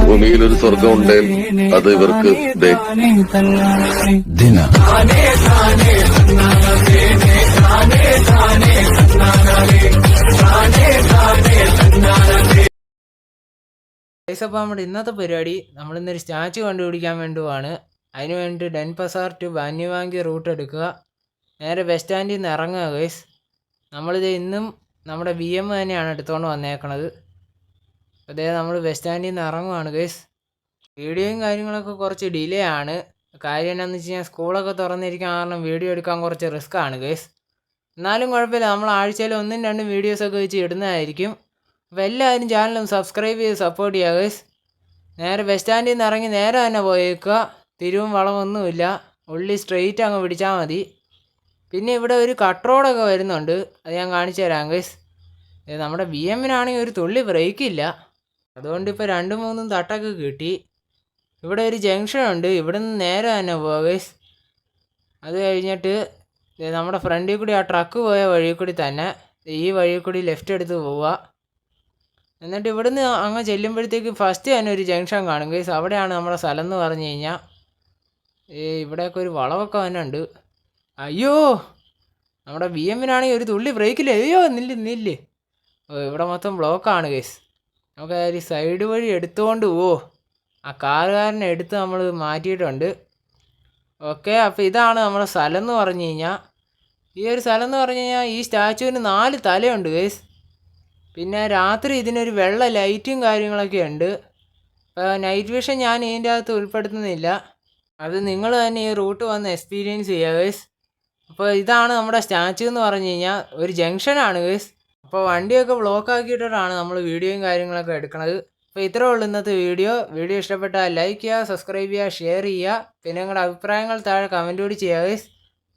ഭൂമിയിൽ ഒരു സ്വർഗം ഉണ്ടേൽ അത് ഇവർക്ക് ദിന. അപ്പോൾ നമ്മുടെ ഇന്നത്തെ പരിപാടി നമ്മളിന്നൊരു സ്റ്റാച്ചു കണ്ടുപിടിക്കാൻ വേണ്ടുവാണ്. അതിന് വേണ്ടി ഡെൻപസാർ ടു ബാന്യവാങ്കി റൂട്ട് എടുക്കുക, നേരെ ബസ് സ്റ്റാൻഡിൽ നിന്ന് ഇറങ്ങുക ഗൈസ്. നമ്മളിത് ഇന്നും നമ്മുടെ BM തന്നെയാണ് എടുത്തുകൊണ്ട് വന്നേക്കണത്. അതേ നമ്മൾ ബസ് സ്റ്റാൻഡിൽ നിന്ന് ഇറങ്ങുവാണ് ഗൈസ്. വീഡിയോയും കാര്യങ്ങളൊക്കെ കുറച്ച് ഡിലേ ആണ്. കാര്യം എന്താണെന്ന് വെച്ച് കഴിഞ്ഞാൽ സ്കൂളൊക്കെ തുറന്നിരിക്കാൻ കാരണം വീഡിയോ എടുക്കാൻ കുറച്ച് റിസ്ക് ആണ് ഗൈസ്. എന്നാലും കുഴപ്പമില്ല, നമ്മൾ ആഴ്ചയിൽ 1-2 വീഡിയോസൊക്കെ വെച്ച് ഇടുന്നതായിരിക്കും. അപ്പോൾ എല്ലാവരും ചാനലും സബ്സ്ക്രൈബ് ചെയ്ത് സപ്പോർട്ട് ചെയ്യുക ഗൈസ്. നേരെ ബസ് സ്റ്റാൻഡിൽ നിന്ന് ഇറങ്ങി നേരെ തന്നെ പോയേക്കുക. തിരിവും വളമൊന്നുമില്ല, ഉള്ളി സ്ട്രെയിറ്റ് അങ്ങ് പിടിച്ചാൽ മതി. പിന്നെ ഇവിടെ ഒരു കട്ട് റോഡൊക്കെ വരുന്നുണ്ട്, അത് ഞാൻ കാണിച്ചു തരാം ഗൈസ്. നമ്മുടെ BMനാണെങ്കിൽ ഒരു തുള്ളി ബ്രേക്കില്ല, അതുകൊണ്ട് ഇപ്പോൾ 2-3 തട്ടൊക്കെ കിട്ടി. ഇവിടെ ഒരു ജംഗ്ഷൻ ഉണ്ട്, ഇവിടെ നിന്ന് നേരെ തന്നെ പോവുക ഗൈസ്. അത് കഴിഞ്ഞിട്ട് നമ്മുടെ ഫ്രണ്ടിൽ കൂടി ആ ട്രക്ക് പോയ വഴി കൂടി തന്നെ ഈ വഴി കൂടി ലെഫ്റ്റ് എടുത്ത് പോവുക. എന്നിട്ട് ഇവിടുന്ന് അങ്ങ് ചെല്ലുമ്പോഴത്തേക്ക് ഫസ്റ്റ് തന്നെ ഒരു ജംഗ്ഷൻ കാണും ഗൈസ്. അവിടെയാണ് നമ്മുടെ സ്ഥലം എന്ന് പറഞ്ഞു കഴിഞ്ഞാൽ. ഇവിടെയൊക്കെ ഒരു വളവൊക്കെ വന്നുണ്ട്. അയ്യോ, നമ്മുടെ BMനാണെങ്കിൽ ഒരു തുള്ളി ബ്രേക്കില്ല. അയ്യോ നില്ല്. ഇവിടെ മൊത്തം ബ്ലോക്കാണ് ഗൈസ്. നമുക്ക് ഒരു സൈഡ് വഴി എടുത്തുകൊണ്ട് ആ കാറുകാരനെ എടുത്ത് നമ്മൾ മാറ്റിയിട്ടുണ്ട്. ഓക്കെ, അപ്പോൾ ഇതാണ് നമ്മുടെ സ്ഥലം എന്ന് പറഞ്ഞു കഴിഞ്ഞാൽ. ഈ ഒരു സ്ഥലം എന്ന് പറഞ്ഞു കഴിഞ്ഞാൽ ഈ സ്റ്റാച്ചുവിന് 4 തലയുണ്ട് ഗൈസ്. പിന്നെ രാത്രി ഇതിനൊരു വെള്ള ലൈറ്റും കാര്യങ്ങളൊക്കെ ഉണ്ട്. അപ്പോൾ നൈറ്റ് വിഷൻ ഞാൻ ഇതിൻ്റെ അകത്ത് ഉൾപ്പെടുത്തുന്നില്ല, അത് നിങ്ങൾ തന്നെ ഈ റൂട്ട് വന്ന് എക്സ്പീരിയൻസ് ചെയ്യുക ഗൈസ്. അപ്പോൾ ഇതാണ് നമ്മുടെ സ്റ്റാച്ചു എന്ന് പറഞ്ഞു കഴിഞ്ഞാൽ, ഒരു ജംഗ്ഷനാണ് ഗൈസ്. അപ്പോൾ വണ്ടിയൊക്കെ ബ്ലോക്ക് ആക്കിയിട്ടാണ് നമ്മൾ വീഡിയോയും കാര്യങ്ങളൊക്കെ എടുക്കുന്നത്. അപ്പോൾ ഇത്രേ ഉള്ളൂ ഇന്നത്തെ വീഡിയോ ഇഷ്ടപ്പെട്ടാൽ ലൈക്ക് ചെയ്യുക, സബ്സ്ക്രൈബ് ചെയ്യുക, ഷെയർ ചെയ്യുക. പിന്നെ നിങ്ങളുടെ അഭിപ്രായങ്ങൾ താഴെ കമൻറ്റ് കൂടി ചെയ്യുക ഗൈസ്.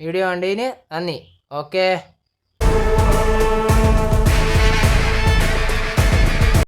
വീഡിയോ കണ്ടതിന് നന്ദി. ഓക്കേ.